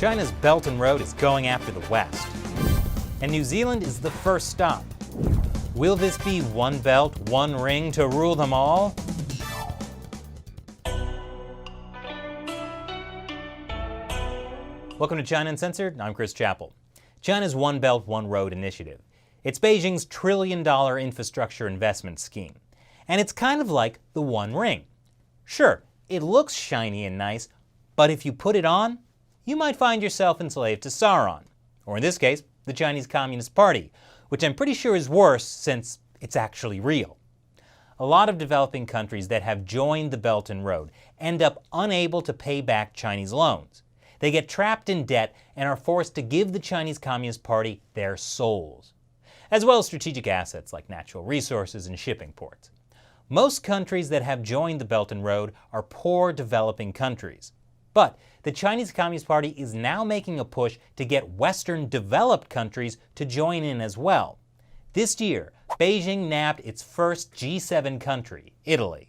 China's Belt and Road is going after the West, and New Zealand is the first stop. Will this be one belt, one ring to rule them all? Welcome to China Uncensored. I'm Chris Chappell. China's One Belt, One Road initiative. It's Beijing's trillion-dollar infrastructure investment scheme. And it's kind of like the One Ring. Sure, it looks shiny and nice, but if you put it on, you might find yourself enslaved to Sauron. Or in this case, the Chinese Communist Party, which I'm pretty sure is worse since it's actually real. A lot of developing countries that have joined the Belt and Road end up unable to pay back Chinese loans. They get trapped in debt and are forced to give the Chinese Communist Party their souls, as well as strategic assets like natural resources and shipping ports. Most countries that have joined the Belt and Road are poor developing countries. But the Chinese Communist Party is now making a push to get Western developed countries to join in as well. This year, Beijing nabbed its first G7 country, Italy.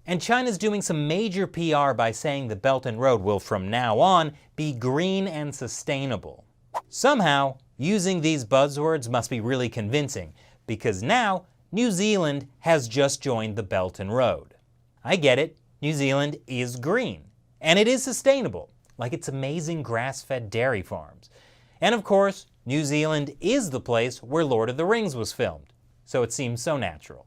And China's doing some major PR by saying the Belt and Road will from now on be green and sustainable. Somehow, using these buzzwords must be really convincing, because now New Zealand has just joined the Belt and Road. I get it, New Zealand is green. And it is sustainable, like its amazing grass-fed dairy farms. And of course, New Zealand is the place where Lord of the Rings was filmed, so it seems so natural.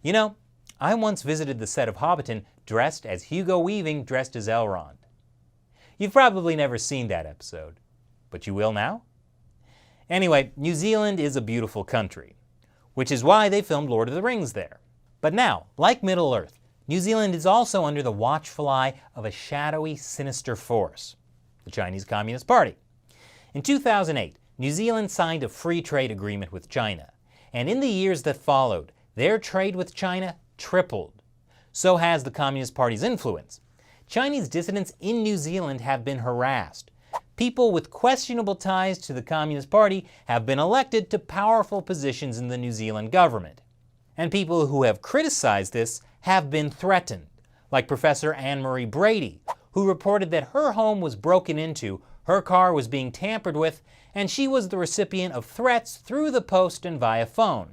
You know, I once visited the set of Hobbiton dressed as Hugo Weaving dressed as Elrond. You've probably never seen that episode, but you will now? Anyway, New Zealand is a beautiful country, which is why they filmed Lord of the Rings there. But now, like Middle-earth, New Zealand is also under the watchful eye of a shadowy, sinister force, the Chinese Communist Party. In 2008, New Zealand signed a free trade agreement with China, and in the years that followed, their trade with China tripled. So has the Communist Party's influence. Chinese dissidents in New Zealand have been harassed. People with questionable ties to the Communist Party have been elected to powerful positions in the New Zealand government. And people who have criticized this have been threatened, like Professor Anne-Marie Brady, who reported that her home was broken into, her car was being tampered with, and she was the recipient of threats through the post and via phone.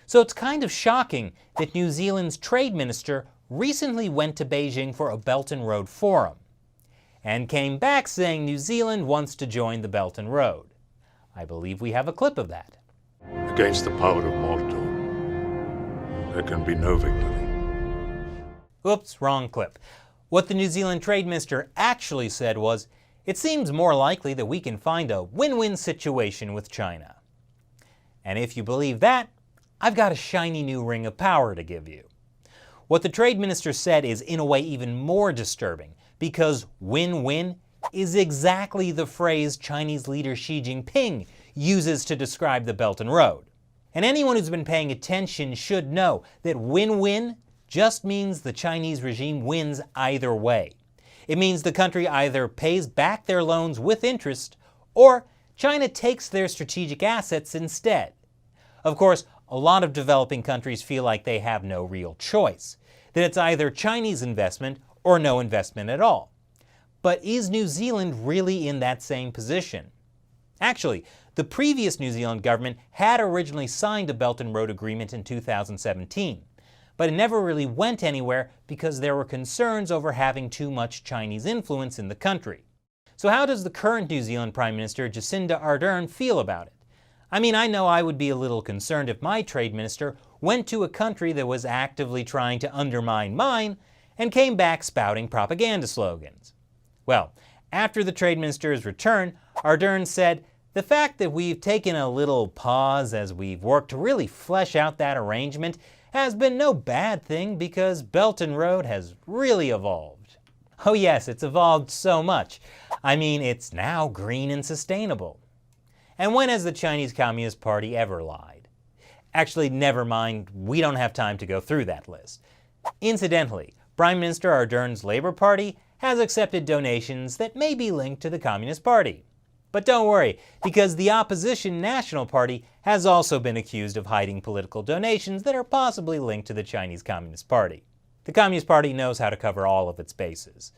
So it's kind of shocking that New Zealand's trade minister recently went to Beijing for a Belt and Road forum, and came back saying New Zealand wants to join the Belt and Road. I believe we have a clip of that. Against the power of Mordor, there can be no victory. Oops, wrong clip. What the New Zealand Trade Minister actually said was, "It seems more likely that we can find a win-win situation with China." And if you believe that, I've got a shiny new ring of power to give you. What the Trade Minister said is in a way even more disturbing, because win-win is exactly the phrase Chinese leader Xi Jinping uses to describe the Belt and Road. And anyone who's been paying attention should know that win-win just means the Chinese regime wins either way. It means the country either pays back their loans with interest, or China takes their strategic assets instead. Of course, a lot of developing countries feel like they have no real choice, that it's either Chinese investment or no investment at all. But is New Zealand really in that same position? Actually, the previous New Zealand government had originally signed a Belt and Road agreement in 2017. But it never really went anywhere because there were concerns over having too much Chinese influence in the country. So how does the current New Zealand Prime Minister Jacinda Ardern feel about it? I mean, I know I would be a little concerned if my trade minister went to a country that was actively trying to undermine mine and came back spouting propaganda slogans. Well, after the trade minister's return, Ardern said, "The fact that we've taken a little pause as we've worked to really flesh out that arrangement has been no bad thing because Belt and Road has really evolved." Oh yes, it's evolved so much. I mean, it's now green and sustainable. And when has the Chinese Communist Party ever lied? Actually, never mind, we don't have time to go through that list. Incidentally, Prime Minister Ardern's Labour Party has accepted donations that may be linked to the Communist Party. But don't worry, because the opposition National Party has also been accused of hiding political donations that are possibly linked to the Chinese Communist Party. The Communist Party knows how to cover all of its bases.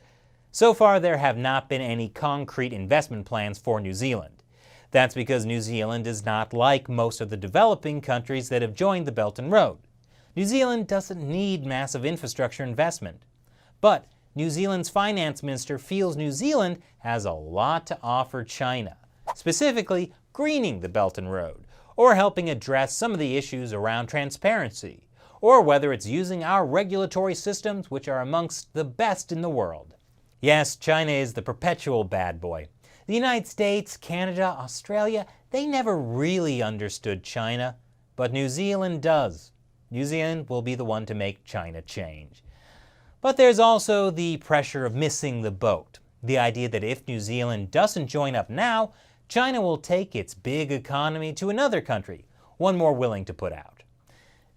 So far, there have not been any concrete investment plans for New Zealand. That's because New Zealand is not like most of the developing countries that have joined the Belt and Road. New Zealand doesn't need massive infrastructure investment. But New Zealand's finance minister feels New Zealand has a lot to offer China, specifically greening the Belt and Road, or helping address some of the issues around transparency, or whether it's using our regulatory systems, which are amongst the best in the world. Yes, China is the perpetual bad boy. The United States, Canada, Australia, they never really understood China, but New Zealand does. New Zealand will be the one to make China change. But there's also the pressure of missing the boat. The idea that if New Zealand doesn't join up now, China will take its big economy to another country, one more willing to put out.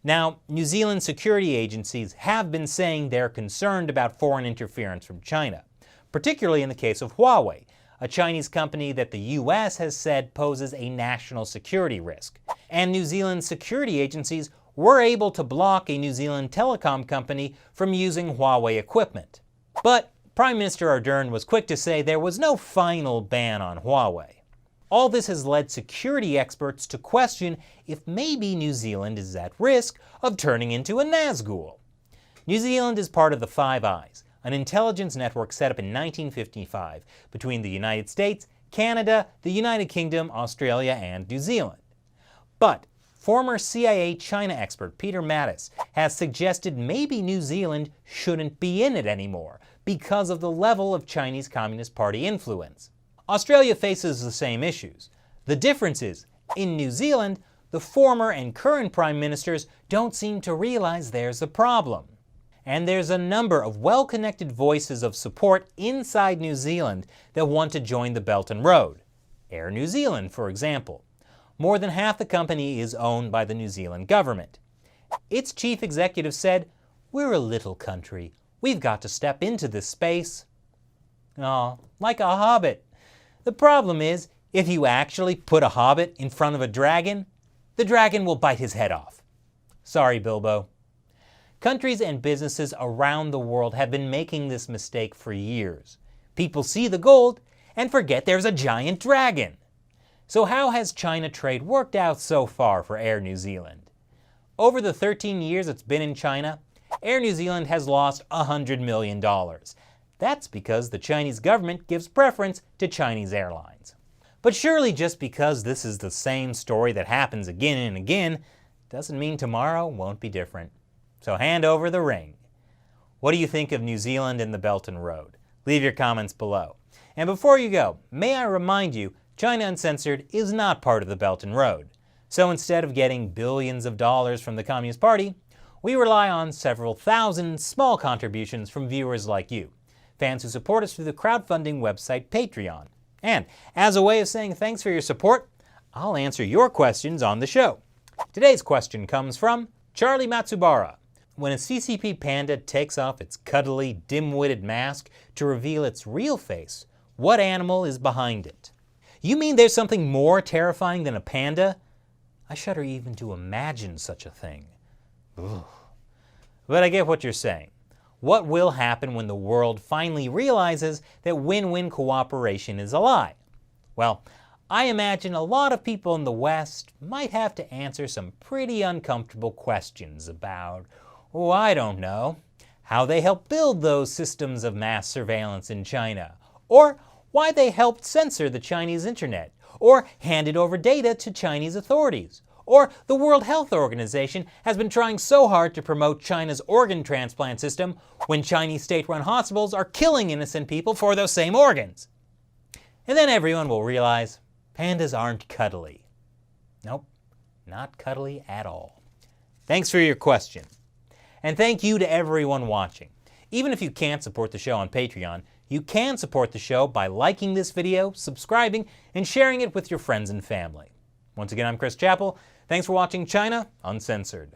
Now, New Zealand security agencies have been saying they're concerned about foreign interference from China, particularly in the case of Huawei, a Chinese company that the US has said poses a national security risk. And New Zealand security agencies were able to block a New Zealand telecom company from using Huawei equipment. But Prime Minister Ardern was quick to say there was no final ban on Huawei. All this has led security experts to question if maybe New Zealand is at risk of turning into a Nazgul. New Zealand is part of the Five Eyes, an intelligence network set up in 1955 between the United States, Canada, the United Kingdom, Australia, and New Zealand. But former CIA China expert Peter Mattis has suggested maybe New Zealand shouldn't be in it anymore because of the level of Chinese Communist Party influence. Australia faces the same issues. The difference is, in New Zealand, the former and current prime ministers don't seem to realize there's a problem. And there's a number of well-connected voices of support inside New Zealand that want to join the Belt and Road. Air New Zealand, for example. More than half the company is owned by the New Zealand government. Its chief executive said, "We're a little country. We've got to step into this space." Oh, like a hobbit. The problem is, if you actually put a hobbit in front of a dragon, the dragon will bite his head off. Sorry, Bilbo. Countries and businesses around the world have been making this mistake for years. People see the gold and forget there's a giant dragon. So how has China trade worked out so far for Air New Zealand? Over the 13 years it's been in China, Air New Zealand has lost $100 million. That's because the Chinese government gives preference to Chinese airlines. But surely just because this is the same story that happens again and again, doesn't mean tomorrow won't be different. So hand over the ring. What do you think of New Zealand and the Belt and Road? Leave your comments below. And before you go, may I remind you, China Uncensored is not part of the Belt and Road. So instead of getting billions of dollars from the Communist Party, we rely on several thousand small contributions from viewers like you, fans who support us through the crowdfunding website Patreon. And as a way of saying thanks for your support, I'll answer your questions on the show. Today's question comes from Charlie Matsubara. When a CCP panda takes off its cuddly, dim-witted mask to reveal its real face, what animal is behind it? You mean there's something more terrifying than a panda? I shudder even to imagine such a thing. Ugh. But I get what you're saying. What will happen when the world finally realizes that win-win cooperation is a lie? Well, I imagine a lot of people in the West might have to answer some pretty uncomfortable questions about, I don't know, how they helped build those systems of mass surveillance in China, or why they helped censor the Chinese internet, or handed over data to Chinese authorities, or the World Health Organization has been trying so hard to promote China's organ transplant system when Chinese state-run hospitals are killing innocent people for those same organs. And then everyone will realize pandas aren't cuddly. Nope, not cuddly at all. Thanks for your question. And thank you to everyone watching. Even if you can't support the show on Patreon, you can support the show by liking this video, subscribing, and sharing it with your friends and family. Once again, I'm Chris Chappell. Thanks for watching China Uncensored.